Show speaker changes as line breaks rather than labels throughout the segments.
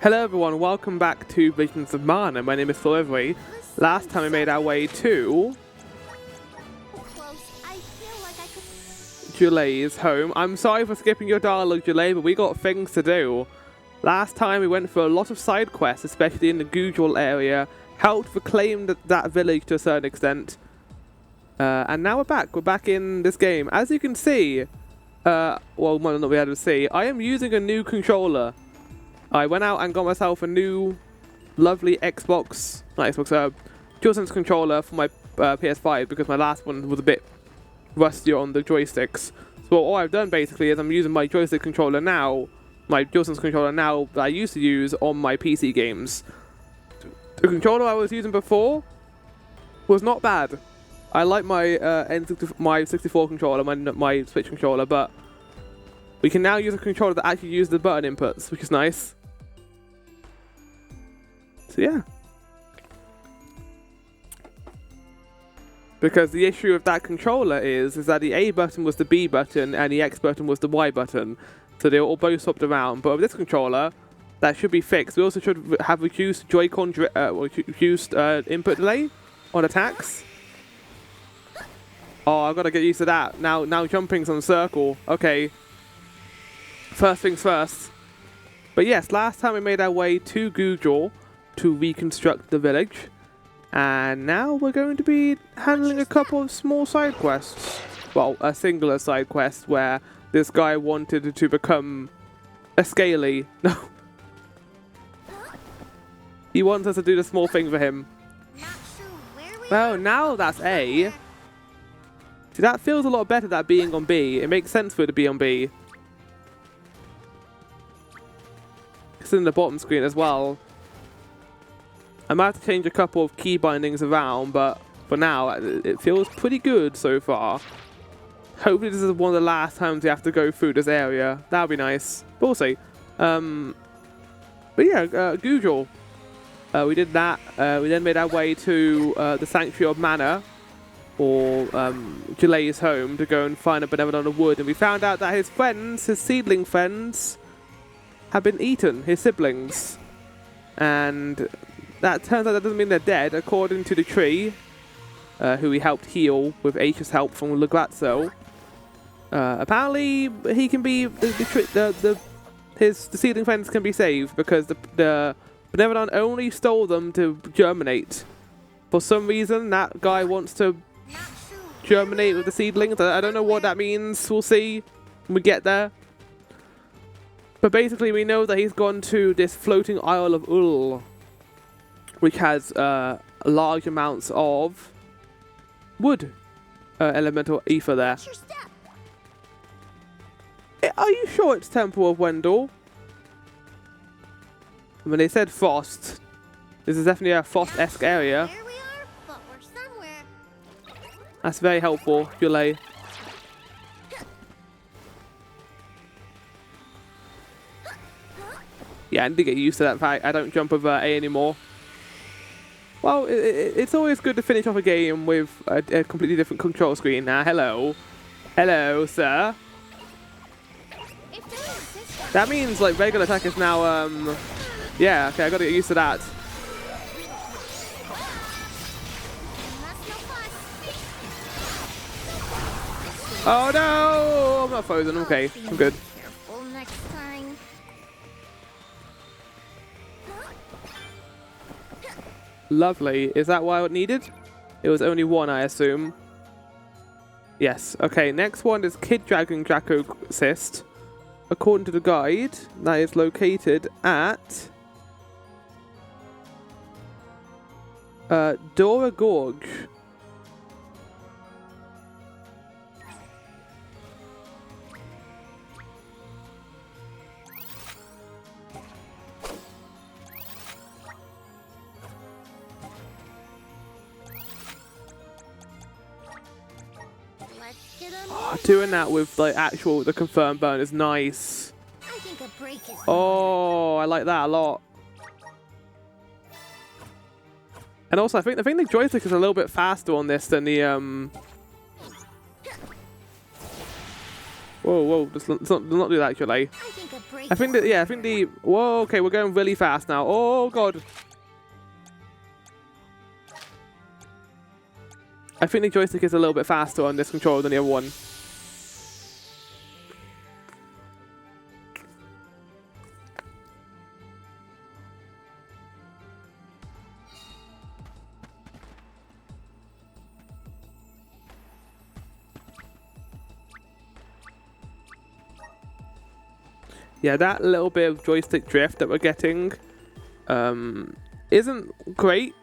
Hello everyone, welcome back to Visions of Mana. My name is Forevery. Last time we made our way to Julay's home. I'm sorry for skipping your dialogue, Julay, but we got things to do. Last time we went for a lot of side quests, especially in the Gujral area, helped reclaim that village to a certain extent. And now we're back. We're back in this game. As you can see, well, might not be able to see, I am using a new controller. I went out and got myself a new, lovely DualSense controller for my PS5 because my last one was a bit rustier on the joysticks. So all I've done basically is I'm using my joystick controller now, my DualSense controller now that I used to use on my PC games. The controller I was using before was not bad. I like my my 64 controller, my Switch controller, but we can now use a controller that actually uses the button inputs, which is nice. So yeah. Because the issue of that controller is that the A button was the B button and the X button was the Y button. So they were all both swapped around. But with this controller, that should be fixed. We also should have reduced Joy-Con, reduced input delay on attacks. Oh, I've got to get used to that. Now jumping's on circle. Okay. First things first. But yes, last time we made our way to Gujral to reconstruct the village. And now we're going to be handling a couple of small side quests. Well, a singular side quest where this guy wanted to become a scaly. No. He wants us to do the small thing for him. Well, now that's A. See, that feels a lot better, that being on B. It makes sense for it to be on B. It's in the bottom screen as well. I might have to change a couple of key bindings around, but for now, it feels pretty good so far. Hopefully this is one of the last times we have to go through this area. That would be nice. But we'll see. But yeah, Gujral. We did that. We then made our way to the Sanctuary of Mana, or Julay's home, to go and find a benevolent wood. And we found out that his friends, his seedling friends, have been eaten, his siblings. And that turns out that doesn't mean they're dead, according to the tree, who we helped heal with Aisha's help from Lagrazzo. Apparently, he can be the seedling friends can be saved because the benevolent only stole them to germinate. For some reason, that guy wants to germinate with the seedlings. I don't know what that means. We'll see when we get there. But basically, we know that he's gone to this floating Isle of Ul, which has large amounts of wood, elemental ether there. Are you sure it's Temple of Wendell? I mean, they said Frost. This is definitely a Frost-esque area.
There we are, but we're somewhere.
That's very helpful, Julay. Yeah, I need to get used to that fact. I don't jump with A anymore. Well, it's always good to finish off a game with a completely different control screen. Now, hello. Hello, sir. That means, like, regular attack is now, yeah, okay, I gotta get used to that. Oh, no! I'm not frozen. Okay, I'm good.
Careful next time.
Lovely. Is that what I needed? It was only one, I assume. Yes. Okay, next one is Kid Dragon Draco Cyst. According to the guide, that is located at Dora Gorge. Doing that with like the confirmed burn is nice.
I think a break is
I like that a lot. And also I think the joystick is a little bit faster on this than the Whoa, whoa, let's not do that, Jolie.
I think a break
I think that, yeah, I think the... Whoa, okay, we're going really fast now. Oh, God. I think the joystick is a little bit faster on this controller than the other one. Yeah, that little bit of joystick drift that we're getting isn't great,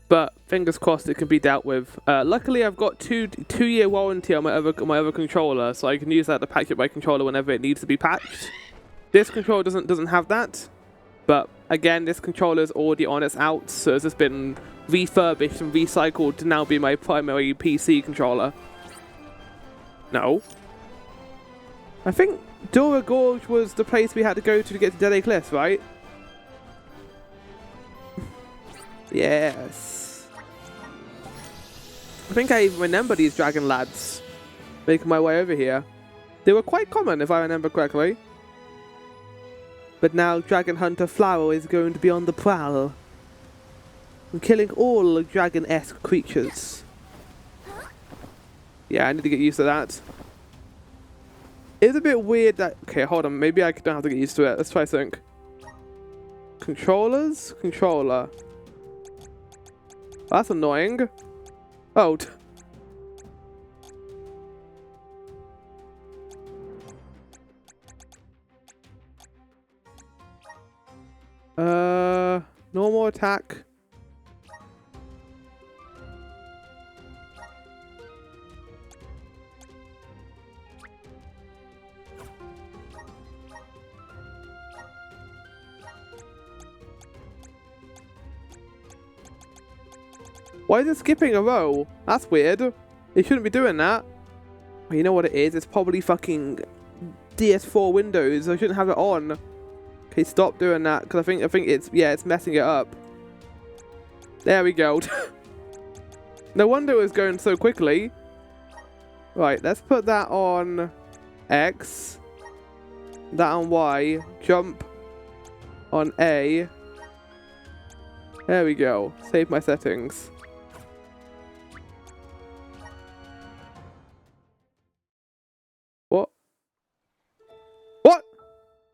but fingers crossed it can be dealt with. Luckily, I've got two-year warranty on my other controller, so I can use that to patch up my controller whenever it needs to be patched. This controller doesn't have that, but again, this controller is already on its out, so it's just been refurbished and recycled to now be my primary PC controller. No. I think Dora Gorge was the place we had to go to get to Deadly Cliffs, right? Yes. I think I even remember these dragon lads making my way over here. They were quite common, if I remember correctly. But now Dragon Hunter Flower is going to be on the prowl and killing all dragon-esque creatures. Yeah, I need to get used to that. It's a bit weird that... Okay, hold on. Maybe I don't have to get used to it. Let's try something. Controllers? Controller. That's annoying. Oh. Normal attack. Why is it skipping a row? That's weird. It shouldn't be doing that. Oh, you know what it is? It's probably fucking DS4 Windows. I shouldn't have it on. Okay, stop doing that because I think it's it's messing it up. There we go. No wonder it was going so quickly. Right, let's put that on X. That on Y. Jump on A. There we go. Save my settings. What? What?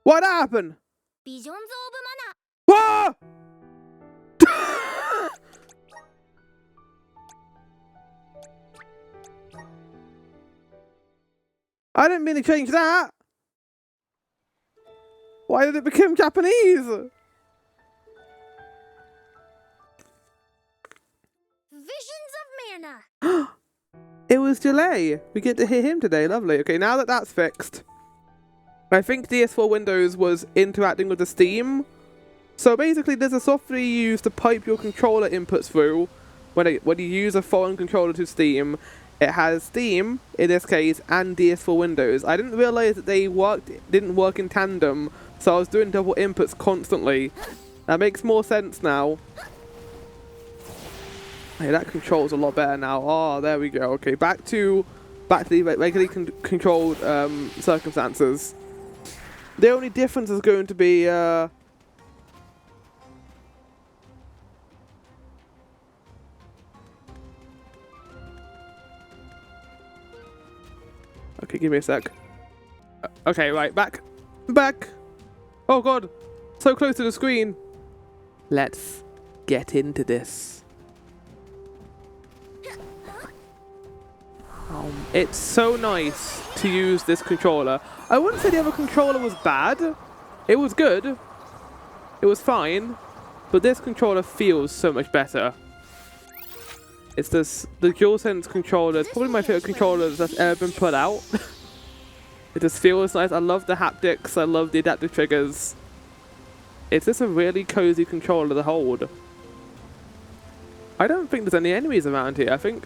What happened? Whoa! I didn't mean to change that. Why did it become Japanese?
Visions of mana.
It was Delay. We get to hear him today. Lovely. Okay, now that that's fixed, I think DS4 Windows was interacting with the Steam. So basically, there's a software you use to pipe your controller inputs through when you use a foreign controller to Steam. It has Steam, in this case, and DS4 Windows. I didn't realize that they didn't work in tandem, so I was doing double inputs constantly. That makes more sense now. Hey, that controls a lot better now. Oh, there we go. Okay, back to the regularly controlled circumstances. The only difference is going to be okay, give me a sec. Okay, right, back. Oh god, so close to the screen. Let's get into this. It's so nice to use this controller. I wouldn't say the other controller was bad. It was good. It was fine. But this controller feels so much better. It's this, the DualSense controller is probably my favorite controller that's ever been put out. It just feels nice. I love the haptics. I love the adaptive triggers. It's just a really cozy controller to hold. I don't think there's any enemies around here. I think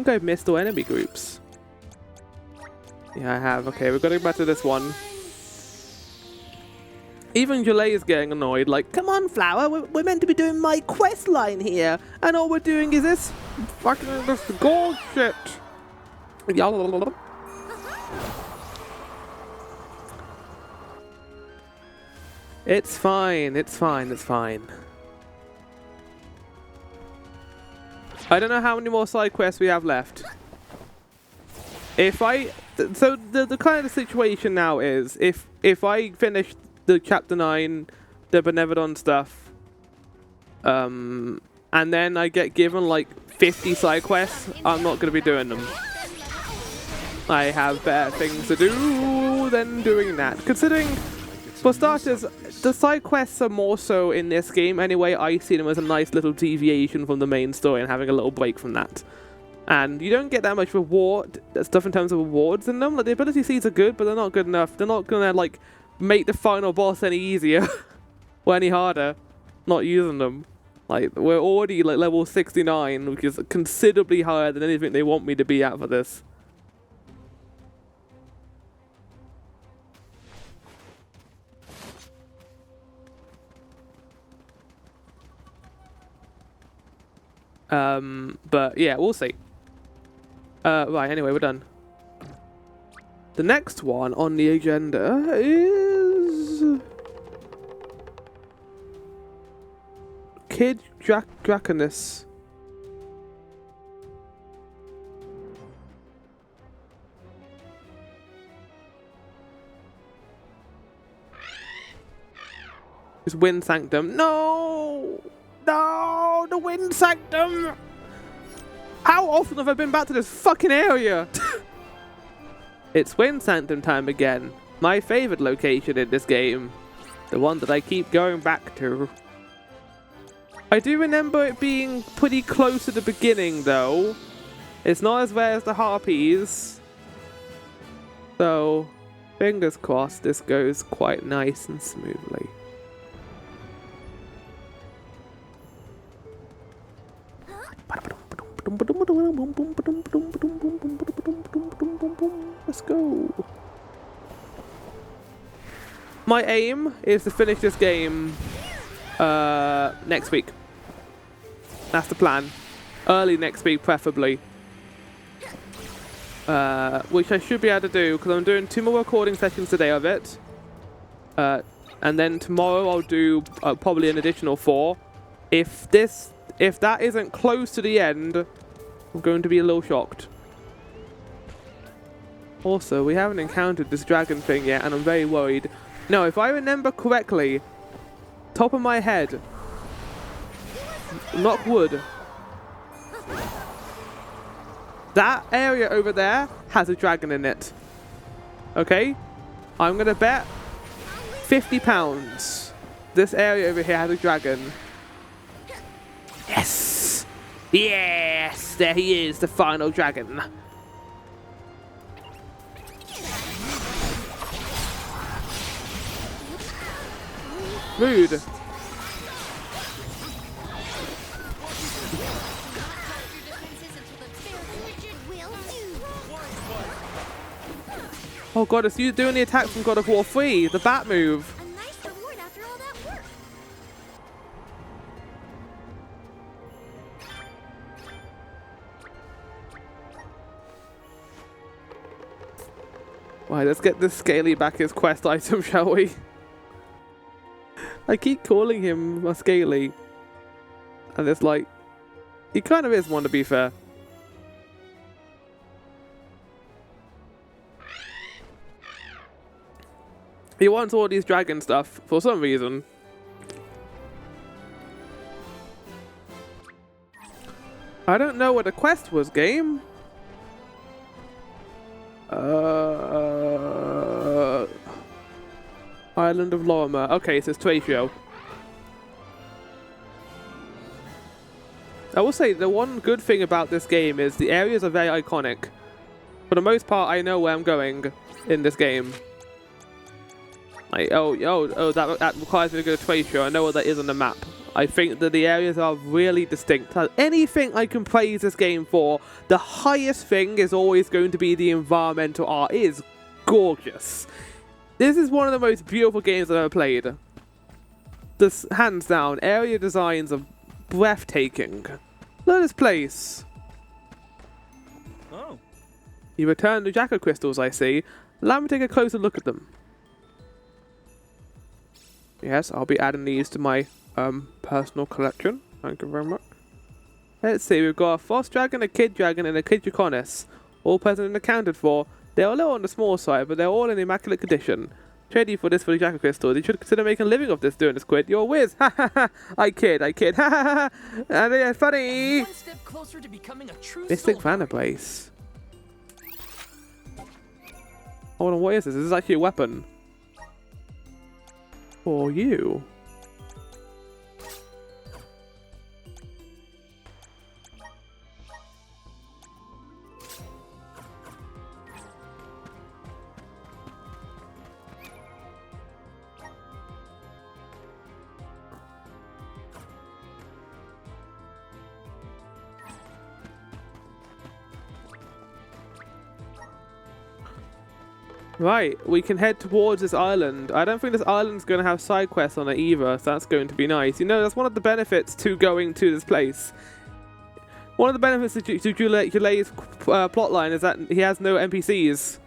I've missed all enemy groups. Yeah, I have. Okay, we've got to go back to this one. Even Jolie is getting annoyed. Like, come on, Flower. We're meant to be doing my quest line here. And all we're doing is this fucking this gold shit. It's fine, it's fine, it's fine. I don't know how many more side quests we have left. So the kind of situation now is, if I finish the Chapter 9, the Benevodon stuff, and then I get given like 50 side quests, I'm not going to be doing them. I have better things to do than doing that. Considering, for starters, the side quests are more so in this game anyway. I see them as a nice little deviation from the main story and having a little break from that. And you don't get that much reward stuff in terms of rewards in them. Like, the ability seeds are good, but they're not good enough. They're not gonna like make the final boss any easier or any harder. Not using them. Like, we're already like level 69, which is considerably higher than anything they want me to be at for this. But yeah, we'll see. Right, anyway, we're done. The next one on the agenda is Kid Draconis. It's Wind Sanctum. No! No! The Wind Sanctum! How often have I been back to this fucking area? It's Wind Sanctum time again. My favourite location in this game. The one that I keep going back to. I do remember it being pretty close to the beginning though. It's not as rare as the Harpies. So, fingers crossed this goes quite nice and smoothly. Let's go. My aim is to finish this game next week. That's the plan. Early next week, preferably. Which I should be able to do because I'm doing 2 more recording sessions today of it. And then tomorrow I'll do probably an additional 4. If that isn't close to the end, I'm going to be a little shocked. Also, we haven't encountered this dragon thing yet, and I'm very worried. No, if I remember correctly, top of my head, knock wood, that area over there has a dragon in it. Okay? I'm gonna bet £50 this area over here has a dragon. Yes! Yes! There he is, the final dragon. Rude. Oh god, it's you doing the attack from God of War 3, the bat move.
A nice reward after all that work.
Right, let's get this Scaly back his quest item, shall we? I keep calling him a Scaly. And it's like, he kind of is one, to be fair. He wants all these dragon stuff for some reason. I don't know what the quest was, game. Island of Lorimer. Okay, so it's Tratio. I will say the one good thing about this game is the areas are very iconic. For the most part, I know where I'm going in this game. Like, that requires me to go to Tratio. I know what that is on the map. I think that the areas are really distinct. Anything I can praise this game for, the highest thing is always going to be the environmental art. It is gorgeous. This is one of the most beautiful games I've ever played. This, hands down, area designs are breathtaking. Look at this place.
Oh.
You returned the Jaco crystals, I see. Allow me to take a closer look at them. Yes, I'll be adding these to my personal collection. Thank you very much. Let's see, we've got a Frost Dragon, a Kid Dragon, and a Kid Draconis. All present and accounted for. They're a little on the small side, but they're all in immaculate condition. Trade you for this for the Jackal Crystal. You should consider making a living of this doing this, Squid. You're a whiz. Ha ha ha. I kid. Ha ha ha. And they're funny.
One step closer to becoming a true
Mystic
soldier.
Vanna Brace. Hold on, what is this? This is actually a weapon. For you. Right, we can head towards this island. I don't think this island's going to have side quests on it either, so that's going to be nice. You know, that's one of the benefits to going to this place. One of the benefits to Julay's plotline is that he has no NPCs.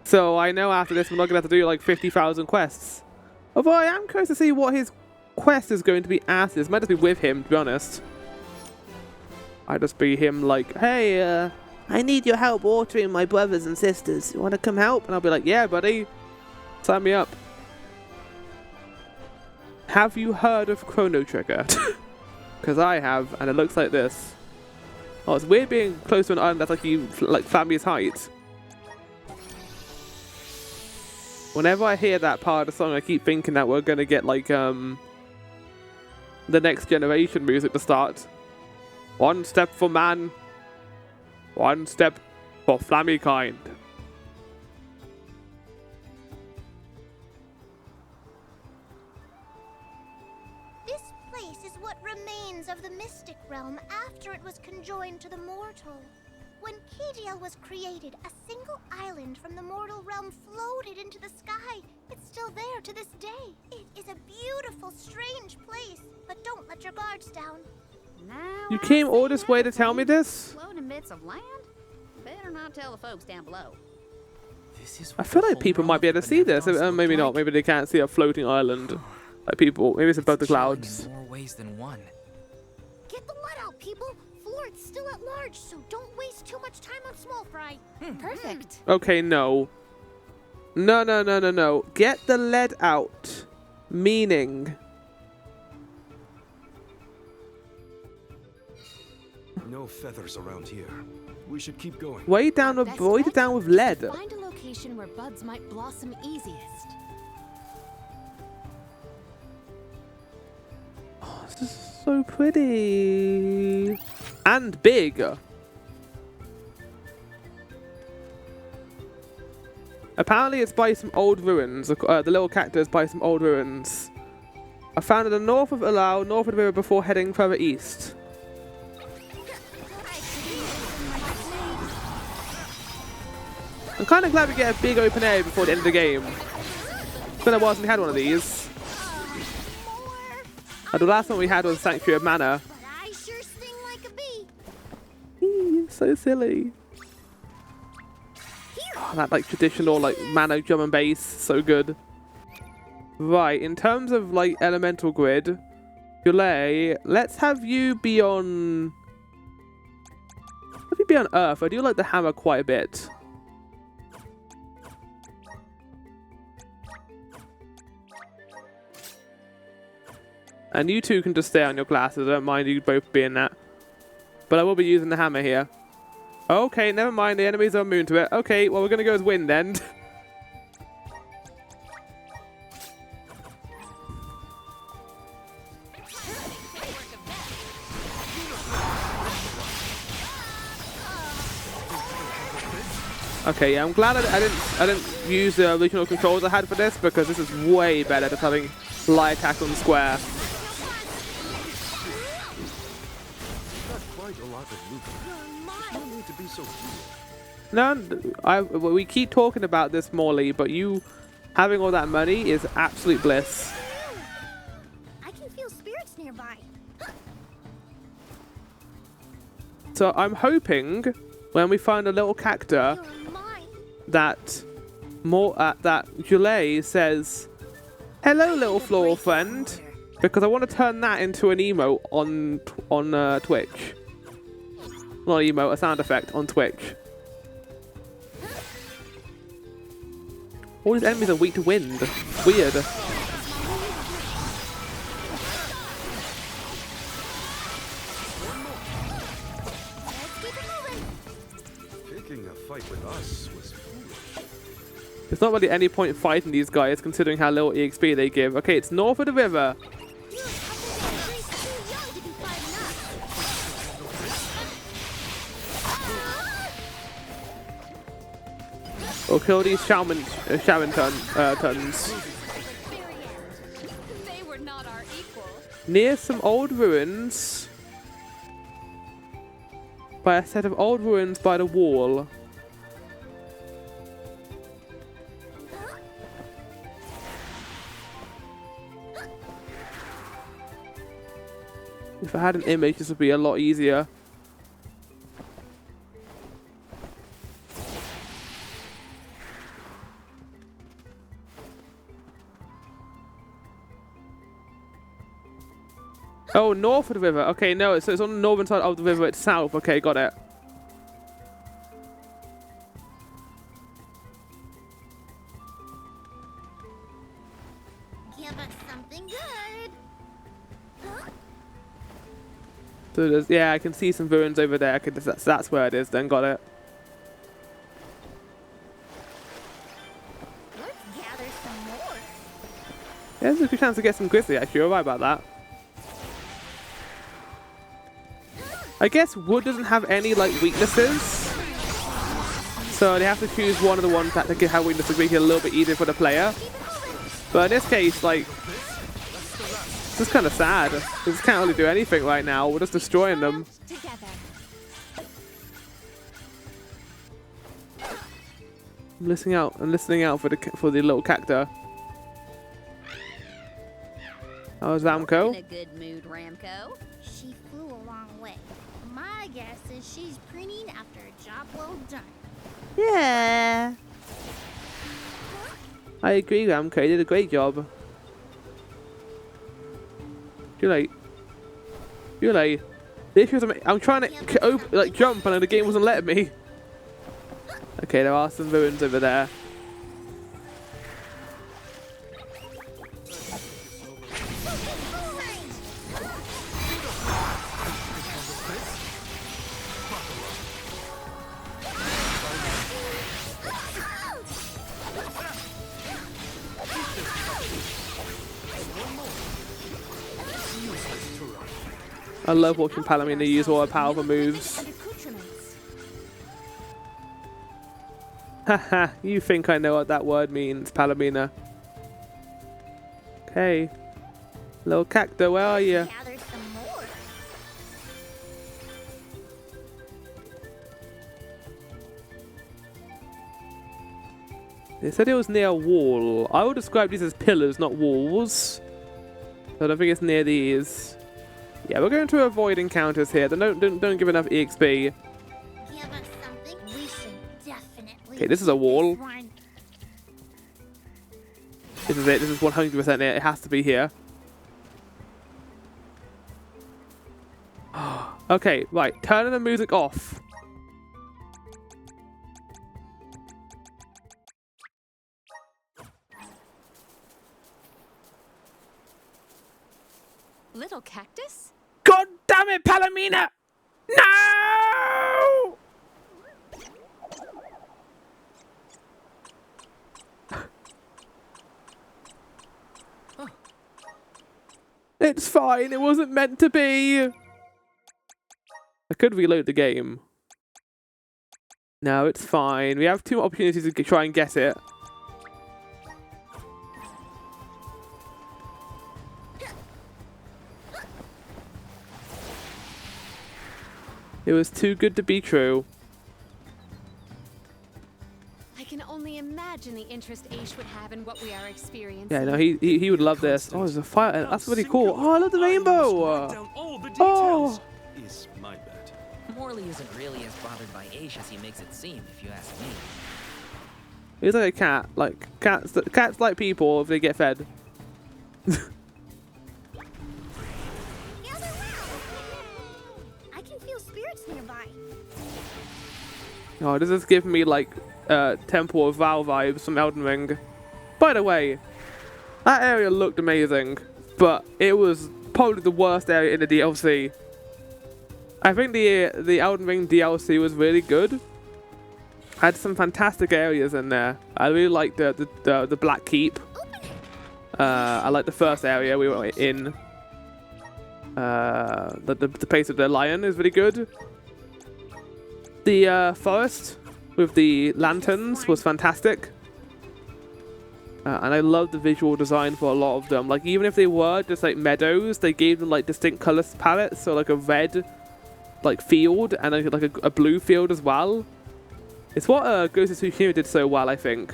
So I know after this we're not going to have to do like 50,000 quests. Although I am curious to see what his quest is going to be after this. Might just be with him, to be honest. Might just be him like, hey, I need your help watering my brothers and sisters. You want to come help? And I'll be like, yeah, buddy. Sign me up. Have you heard of Chrono Trigger? Because I have, and it looks like this. Oh, it's weird being close to an island that's like family's height. Whenever I hear that part of the song, I keep thinking that we're going to get like the next generation music to start. One step for man. One step for Flammy kind.
This place is what remains of the mystic realm after it was conjoined to the mortal. When Kadiel was created, a single island from the mortal realm floated into the sky. It's still there to this day. It is a beautiful, strange place, but don't let your guards down.
Now
You came all this way to tell me this?
floating bits of land? Better not tell the folks down below.
This is
I feel like people might be able to see this. Maybe not. Maybe they can't see a floating island. Like people. Maybe it's above the clouds.
In more ways than one.
Get the let out, people! Florent's still at large, so don't waste too much time on small fry.
Perfect.
Okay, no. No. Get the lead out. Meaning.
No feathers around here. We should keep going.
Weigh it down with lead.
Find a location where buds might blossom easiest.
Oh, this is so pretty. And big. Apparently it's by some old ruins. The little cactus by some old ruins. I found it in the north of Alau, north of the river before heading further east. I'm kind of glad we get a big open area before the end of the game. It's been a while since we had one of these. And the last one we had was Sanctuary of Mana.
But I sure sting like a bee.
So silly. Oh, that like traditional like mana drum and bass, so good. Right, in terms of like elemental grid, Goulet, let's have you be on. Have you be on Earth? I do like the hammer quite a bit. And you two can just stay on your glasses. I don't mind you both being that. But I will be using the hammer here. Okay, never mind. The enemies are immune to it. Okay, well, we're going to go as wind then. Okay, yeah, I'm glad I didn't use the original controls I had for this, because this is way better than having light attack on square.
Quite a lot of loot. No need to be so cruel.
No, we keep talking about this, Morley, but you having all that money is absolute bliss.
I can feel spirits nearby.
So I'm hoping when we find a little cactus
You're mine.
that Julie says, Hello, little floral friend. Because I want to turn that into an emote on Twitch. Not an emote, a sound effect on Twitch. All these enemies are weak to wind. Weird.
Picking a fight with us was foolish.
There's not really any point fighting these guys considering how little EXP they give. Okay, it's north of the river. We'll kill these shaman tons.
They were not our equal.
Near some old ruins. By a set of old ruins by the wall. If I had an image, this would be a lot easier. Oh, north of the river. Okay, no, so it's on the northern side of the river itself. Okay, got it.
Give us something good. Huh?
So there's, yeah, I can see some ruins over there. Okay, that's where it is then. Got it.
Let's gather some more.
Yeah, there's a good chance to get some grizzly, actually. You're right about that. I guess wood doesn't have any, like, weaknesses. So they have to choose one of the ones that can have weaknesses to make it a little bit easier for the player. But in this case, like, it's just kind of sad. We just can't really do anything right now. We're just destroying them.
Together.
I'm listening out for the little cactus. That was
In
Ramco.
a good mood, Ramco.
She flew a long way. My guess is she's preening after a job well done.
Yeah. I agree, Ramco. You did a great job. You're late. You're late. The issue is I'm trying to jump and the game wasn't letting me. Okay, there are some ruins over there. I love watching Palomina use all her powerful moves.
And accoutrements.
Haha, you think I know what that word means, Palomina. Okay. Little cactus, where are you?
Gather some more.
They said it was near a wall. I would describe these as pillars, not walls. So I don't think it's near these. Yeah, we're going to avoid encounters here. Don't give enough EXP.
Give us something. We should definitely.
Okay, this is a wall.
this one.
This is it. This is 100% it. It has to be here. Okay, right. Turning the music off.
Little cactus?
God damn it, Palomina! No! It's fine. It wasn't meant to be. I could reload the game. No, it's fine. We have 2 opportunities to try and get it. It was too good to be true.
I can only imagine the interest Aish would have in what we are experiencing.
Yeah, no, he would love this. Oh, there's a fire. That's really cool. Oh, I love the rainbow. Oh.
Is my bet.
Morley isn't really as bothered by Aish as he makes it seem, if you ask me.
He's like a cat. Like cats like people if they get fed.
Gather round. I can feel spirits nearby.
Oh, this is giving me like Temple of Val vibes from Elden Ring. By the way, that area looked amazing, but it was probably the worst area in the DLC. I think the Elden Ring DLC was really good. Had some fantastic areas in there. I really liked the Black Keep. I like the first area we were in. The place of the lion is really good. The forest with the lanterns was fantastic. And I love the visual design for a lot of them. Like, even if they were just like meadows, they gave them like distinct color palettes. So like a red like field and like a blue field as well. It's what Ghost of Tsushima did so well, I think.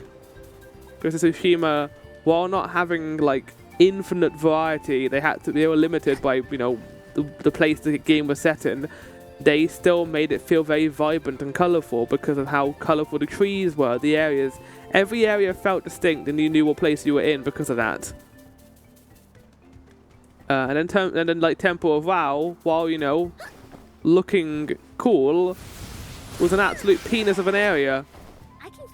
Ghost of Tsushima, while not having like infinite variety, they were limited by, you know, the place the game was set in. They still made it feel very vibrant and colorful because of how colorful the trees were, the areas. Every area felt distinct and you knew what place you were in because of that. And then like Temple of Val, while, you know, looking cool, was an absolute penis of an area.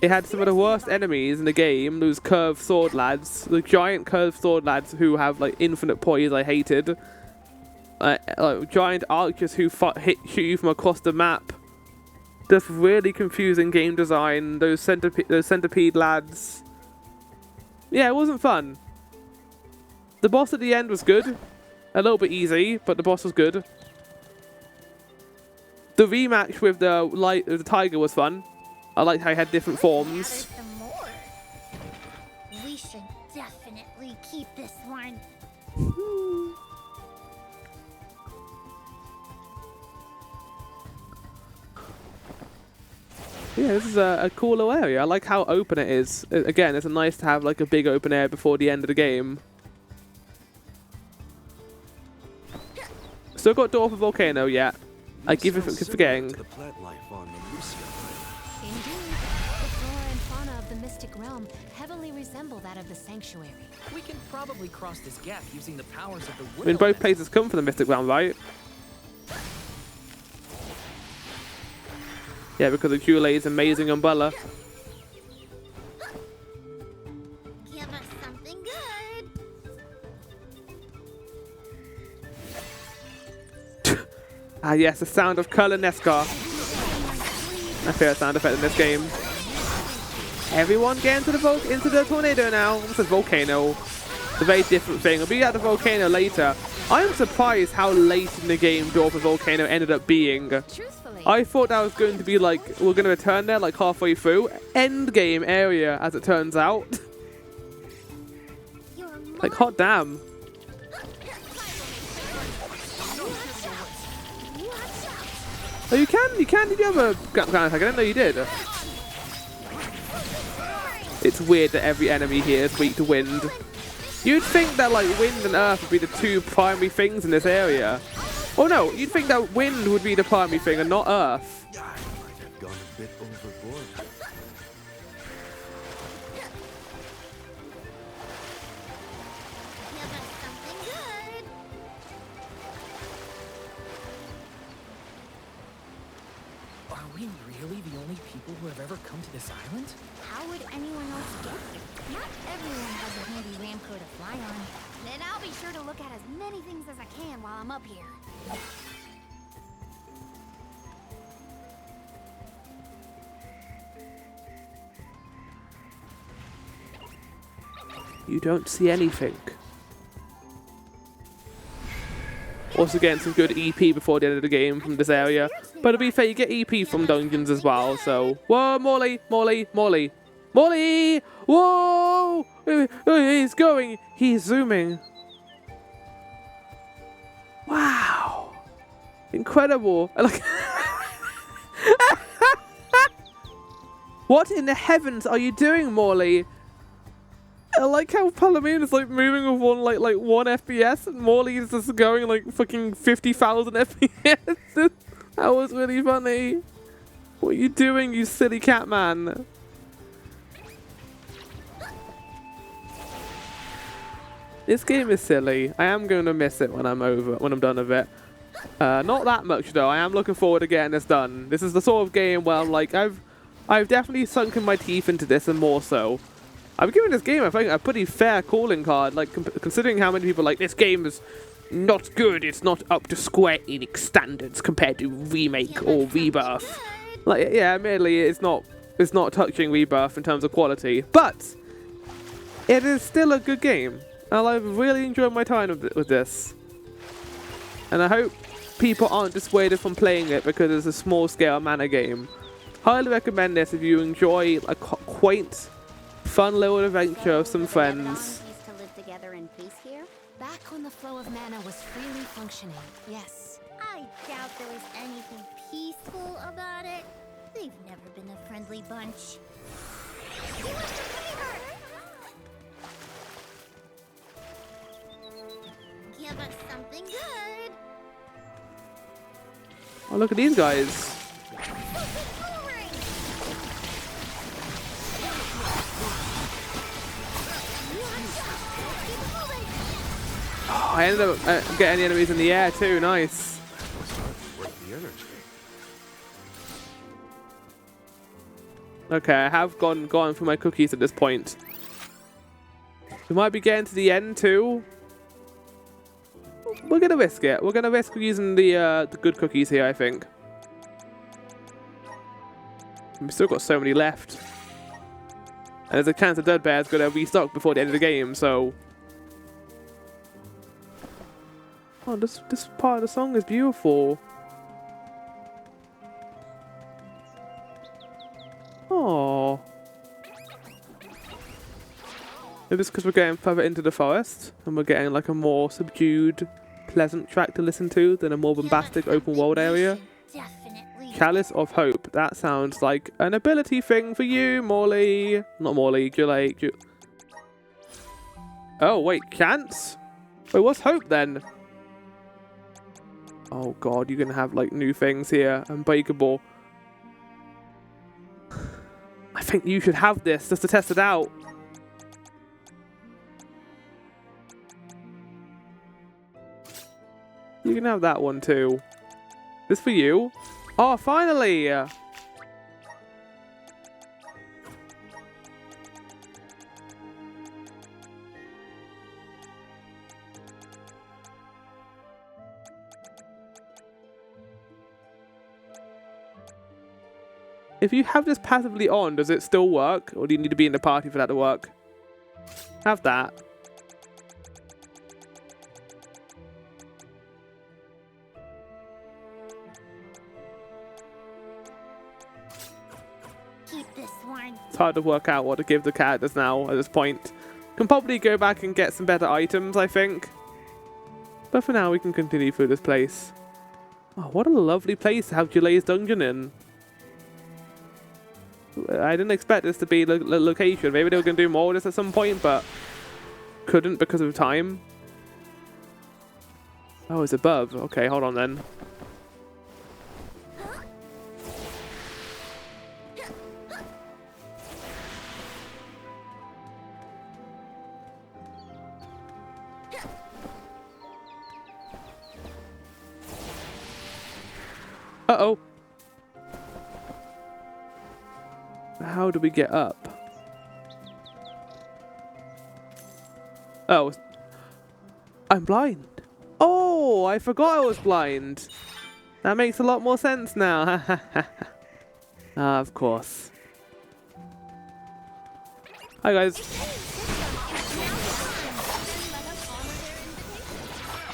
It had some of the worst enemies in the game, those curved sword lads, the giant curved sword lads who have like infinite poise I hated. Like giant archers who shoot you from across the map. Just really confusing game design, those centipede lads. Yeah, it wasn't fun. The boss at the end was good. A little bit easy, but the boss was good. The rematch with the tiger was fun. I liked how he had different forms.
We should definitely keep this one.
Yeah, this is a cool little area. I like how open it is. Again, it's nice to have like a big open area before the end of the game. Still got Door of a Volcano yet. I keep forgetting.
Indeed, the flora and fauna of the Mystic Realm heavily resemble that of the Sanctuary.
We can probably cross this gap using the powers of the
I mean, both places come from the Mystic Realm, right? Yeah, because of Jule's amazing umbrella.
Give us something good.
Ah yes, the sound of Curler Nescar. My favorite sound effect in this game. Everyone get into the tornado now. This is volcano. It's a very different thing. We'll be at the volcano later. I am surprised how late in the game Door of a Volcano ended up being.
Truthfully,
I thought that was going to be like, we're going to return there like halfway through. End game area, as it turns out. Like, hot damn. Oh, you can? Did you have a ground attack? I didn't know you did. It's weird that every enemy here is weak to wind. You'd think that like wind and earth would be the two primary things in this area. Oh no, you'd think that wind would be the primary thing and not earth.
I might have gone a bit overboard.
Give us something good.
Are we really the only people who have ever come to this island?
How would anyone else get here? Not everyone has a handy Ramco to fly on.
Then I'll be sure to look at as many things as I can while I'm up here.
You don't see anything. Also getting some good EP before the end of the game from this area. But to be fair, you get EP from dungeons as well, so... Whoa, Morley! Morley! Whoa! He's going! He's zooming. Wow! Incredible! Like... What in the heavens are you doing, Morley? I like how Palomino is like moving with one like 1 FPS and Morley is just going like fucking 50,000 FPS. That was really funny. What are you doing, you silly cat man? This game is silly. I am going to miss it when I'm done with it. Not that much though. I am looking forward to getting this done. This is the sort of game where like I've definitely sunken my teeth into this and more so. I've given this game I think a pretty fair calling card. Like considering how many people are like this game is not good. It's not up to Square Enix standards compared to Remake or Rebirth. Like yeah, admittedly it's not touching Rebirth in terms of quality, but it is still a good game. And I've really enjoyed my time with this. And I hope people aren't dissuaded from playing it because it's a small-scale mana game. Highly recommend this if you enjoy a quaint, fun little adventure of some friends.
Used to live together in peace here?
Back when the flow of mana was freely functioning, yes.
I doubt there was anything peaceful about it. They've never been a friendly bunch. Give us a favor! Give us something good!
Oh, look at these guys. Oh, I ended up getting the enemies in the air too. Nice.
Worth the energy.
Okay, I have gone for my cookies at this point. We might be getting to the end too. We're gonna risk it. We're gonna risk using the good cookies here, I think. We've still got so many left. And there's a chance the Dead Bear's gonna restock before the end of the game, so... Oh, this part of the song is beautiful. Oh. Maybe it's because we're getting further into the forest and we're getting like a more subdued, pleasant track to listen to than a more bombastic open world area.
Definitely.
Chalice of Hope. That sounds like an ability thing for you, Morley. Not Morley, Julay. Oh, wait, Chance? Wait, what's Hope then? Oh god, you're gonna have like new things here. Unbreakable. I think you should have this just to test it out. You can have that one too. This for you. Oh, finally! If you have this passively on, does it still work? Or do you need to be in the party for that to work? Have that.
Keep this one.
It's hard to work out what to give the characters now at this point. Can probably go back and get some better items, I think. But for now, we can continue through this place. Oh, what a lovely place to have Julay's dungeon in. I didn't expect this to be the location. Maybe they were going to do more of this at some point, but couldn't because of time. Oh, it's above. Okay, hold on then. Uh-oh. How do we get up? Oh. I'm blind. Oh, I forgot I was blind. That makes a lot more sense now. Ah, of course. Hi, guys.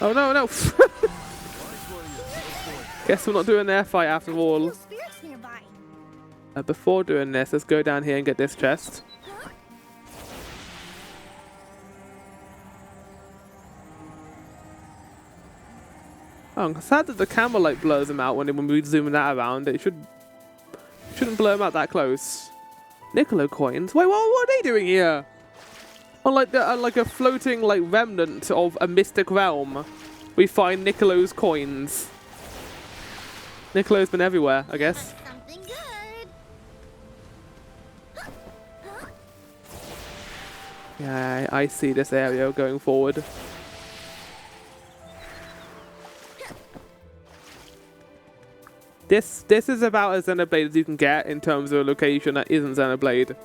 Oh, no, no. Guess we're not doing their fight after all.
Spirits nearby.
Before doing this, let's go down here and get this chest. Oh, I'm sad that the camera like blurs them out when we zoom that around. It shouldn't blur them out that close. Niccolo coins. Wait, what are they doing here? On like like a floating like remnant of a mystic realm, we find Niccolo's coins. Niccolo's been everywhere, I guess.
Something good.
Yeah, I see this area going forward. This is about as Xenoblade as you can get in terms of a location that isn't Xenoblade.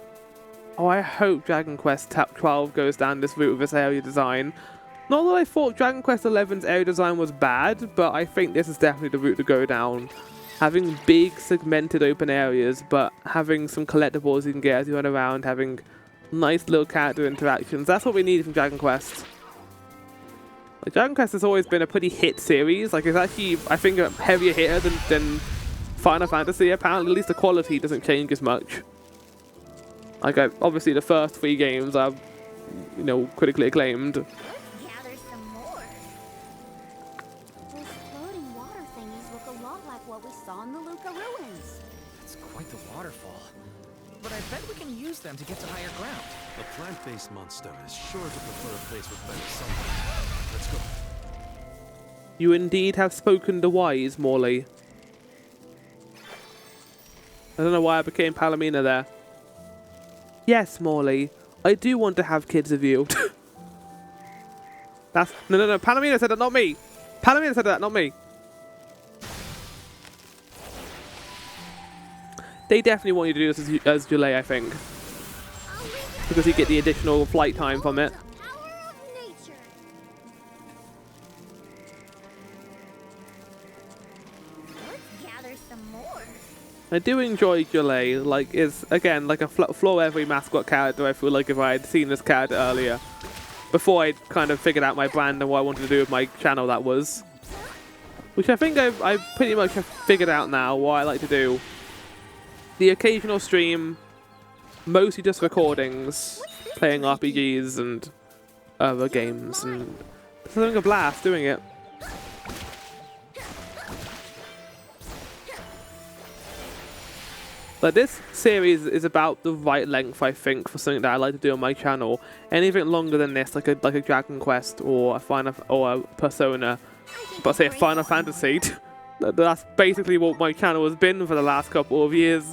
Oh, I hope Dragon Quest Tap 12 goes down this route with this area design. Not that I thought Dragon Quest 11's area design was bad, but I think this is definitely the route to go down. Having big segmented open areas, but having some collectibles you can get as you run around, having nice little character interactions. That's what we need from Dragon Quest. Like, Dragon Quest has always been a pretty hit series. Like, it's actually, I think, a heavier hitter than Final Fantasy. Apparently, at least the quality doesn't change as much. Like, obviously, the first 3 games are, you know, critically acclaimed.
Gather some more.
Those floating water thingies look a lot like what we saw in the Luca ruins.
It's quite the waterfall. But I bet we can use them to get to higher ground.
A plant-based monster is sure to prefer a place with better sunlight. Let's go.
You indeed have spoken the wise, Morley. I don't know why I became Palomina there. Yes, Morley. I do want to have kids of you. That's... No. Palomina said that, not me. Palomina said that, not me. They definitely want you to do this as Julie, I think. Because you get the additional flight time from it. I do enjoy Julie. Like, is again like a floor every mascot character. I feel like if I had seen this character earlier, before I'd kind of figured out my brand and what I wanted to do with my channel, that was. Which I think I pretty much have figured out now what I like to do. The occasional stream, mostly just recordings, playing RPGs and other games, and just having a blast doing it. But this series is about the right length, I think, for something that I like to do on my channel. Anything longer than this, like a Dragon Quest or a Persona, but say a Final Fantasy. That's basically what my channel has been for the last couple of years.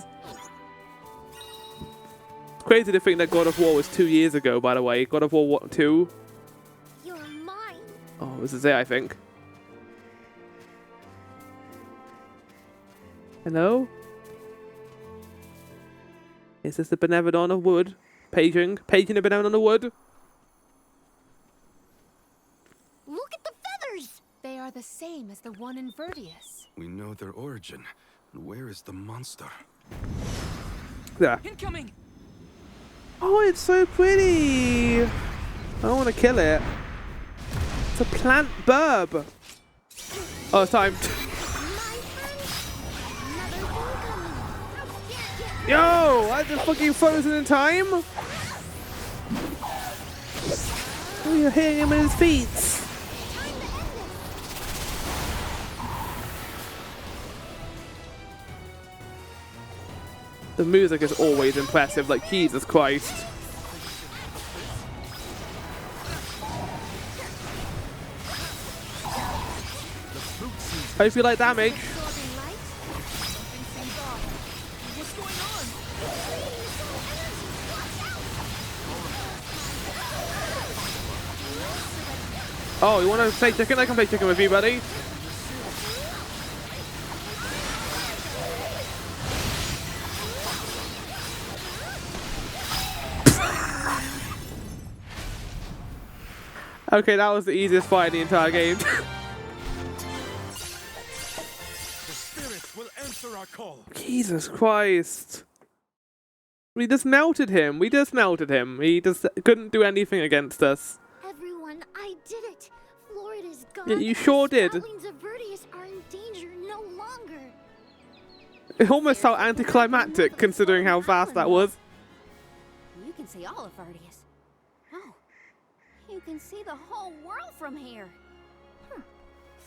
It's crazy to think that God of War was 2 years ago, by the way. God of War 2?
You're mine.
Oh, this is it, I think. Hello? Is this the Benevodon of Wood? Paging the Benevodon of Wood?
Look at the feathers.
They are the same as the one in Verdius.
We know their origin. Where is the monster?
There.
Incoming!
Oh, it's so pretty! I don't want to kill it. It's a plant burb. Oh, it's time. Yo! I just fucking frozen in time? Oh, you're hitting him with his feet. The music is always impressive, like Jesus Christ. Hope you like damage. Oh, you want to play chicken? I can play chicken with you, buddy. Okay, that was the easiest fight in the entire game.
The spirits will answer our call.
Jesus Christ. We just melted him. We just melted him. He just couldn't do anything against us.
Everyone, I did it. Florida's gone.
Yeah, you sure did.
The Starlings of Verdius are in danger no longer.
It almost felt anticlimactic considering how fast that was.
You can see all of Verdius. Oh, you can see the whole world from here.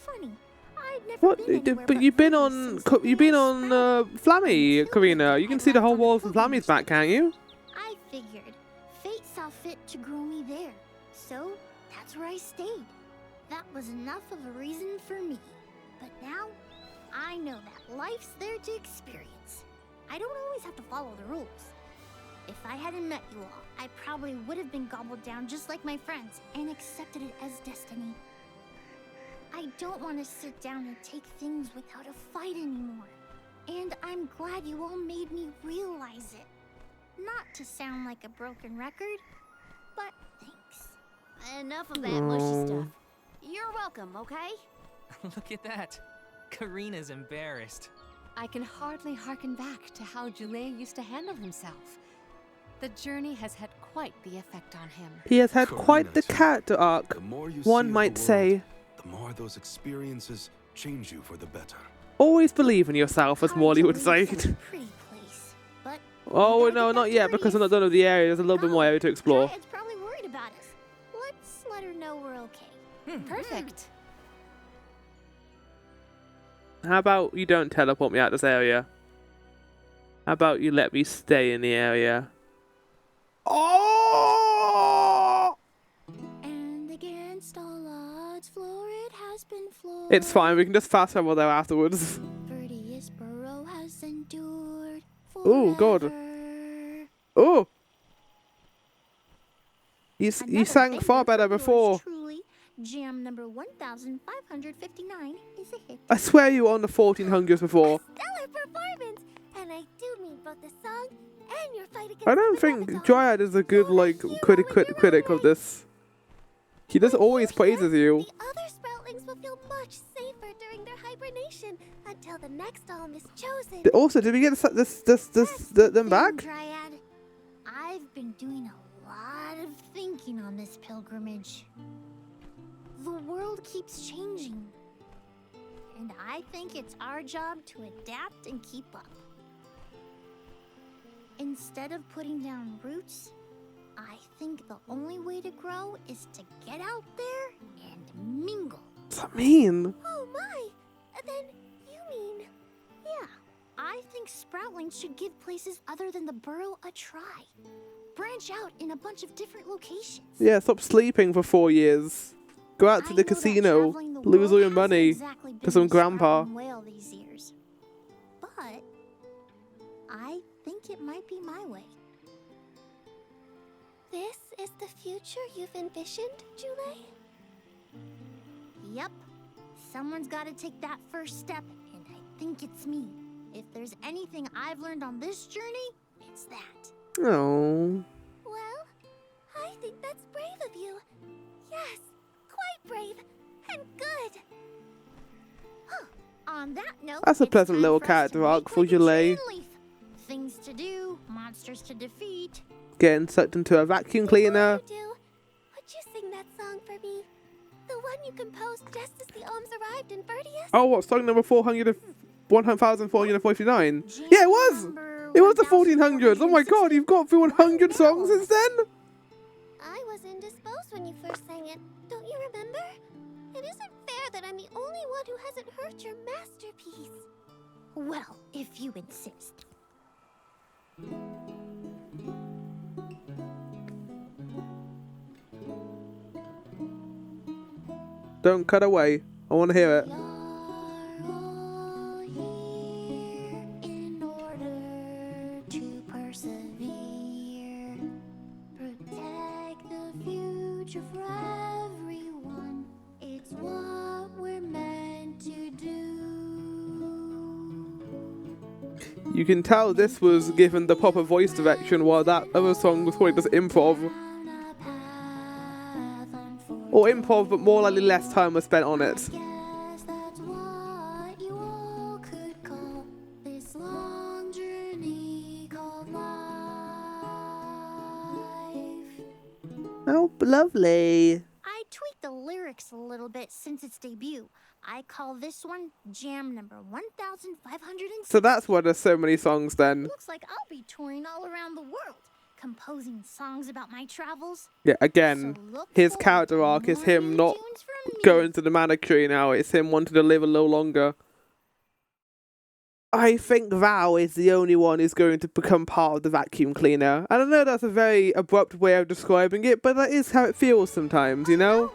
Funny. I've never
What?
been anywhere
But you've been
Verdius
on
since the
you've been
last
on
battle.
Flammy,
Until
Karina.
then,
You can
I
see the
left
whole
on the
world from Flammy's back, can't you?
I figured fate saw fit to grow me there, so that's where I stayed. That was enough of a reason for me. But now, I know that life's there to experience. I don't always have to follow the rules. If I hadn't met you all, I probably would have been gobbled down just like my friends and accepted it as destiny. I don't want to sit down and take things without a fight anymore. And I'm glad you all made me realize it. Not to sound like a broken record, but thanks.
Enough of that mushy stuff. You're welcome, okay?
Look at that. Karina's embarrassed.
I can hardly hearken back to how Julet used to handle himself. The journey has had quite the effect on him.
He has had quite the character arc,
The more you
one
see of
might
the
say.
world, the more those experiences change you for the better.
Always believe in yourself, as
Hard
Morley
to
would say.
leave such a pretty place, but
Oh,
we gotta
no,
get
not
back
yet,
to
because I'm not
Verdi's.
done with the area. There's a little bit more area to explore.
Dryad's probably worried about us. Let's let her know we're okay.
Perfect.
How about you don't teleport me out this area? How about you let me stay in the area? Oh!
And against all odds, Florid has been floored.
It's fine, we can just fast travel there afterwards.
Verdi's burrow has endured
Oh, God.
forever.
Oh! You
Another
sang
banger
far better
from yours
before.
Truly, jam number 1559 is a hit.
I swear you were on the 1400s before.
Stellar performance! And I do mean both the song and your fight against
I don't
the
think
Megaton.
Dryad is a good, like, critic of this. He just always praises you.
The other sproutlings will feel much safer during their hibernation until the next alm is chosen.
Also, did we get them
Thing,
back?
Dryad. I've been doing a lot of thinking on this pilgrimage. The world keeps changing. And I think it's our job to adapt and keep up. Instead of putting down roots, I think the only way to grow is to get out there and mingle.
What's that mean?
Oh my! Then you mean... Yeah, I think sproutlings should give places other than the burrow a try. Branch out in a bunch of different locations.
Yeah, stop sleeping for 4 years. Go out
I
to
know
the
that
casino,
traveling the
lose all
world
your money
hasn't exactly
to
been
some
my
grandpa.
sparkling whale these years. But I think it might be my way. This is the future you've envisioned, Julie? Yep. Someone's got to take that first step, and I think it's me. If there's anything I've learned on this journey, it's that.
Oh.
Well, I think that's brave of you. Yes, quite brave and good. Huh. On that note,
That's a
it's
pleasant
time
little
for us
character
to
arc
make
for
like a
Julie.
chain leaf. Things to do, monsters to defeat.
Getting sucked into a vacuum cleaner.
Before you do, would you sing that song for me? The one you composed just as the alms arrived in Verdius?
Oh, what, song number 1449? Yeah, it was! It was the 1400s. Oh my god, you've got through 100 songs since then?
I was indisposed when you first sang it. Don't you remember? It isn't fair that I'm the only one who hasn't heard your masterpiece. Well, if you insist.
Don't cut away. I want to hear it.
We are all here in order to persevere. Protect the future for everyone. It's what we're meant to do.
You can tell this was given the proper voice direction while that other song was probably just improv.
Down a path unfortunate.
Or improv, but more likely less time was spent on it.
Guess that's what you all could call this long journey called life.
Oh, lovely.
I tweaked the lyrics a little bit since its debut. I call this one jam number 1506.
So that's why there's so many songs then.
Looks like I'll be touring all around the world, composing songs about my travels.
Yeah, again,
So look
his
forward
character
to
arc is
more
him
new
not
tunes from me.
going to the manicure now. It's him wanting to live a little longer. I think Val is the only one who's going to become part of the vacuum cleaner. And I know that's a very abrupt way of describing it, but that is how it feels sometimes, you know?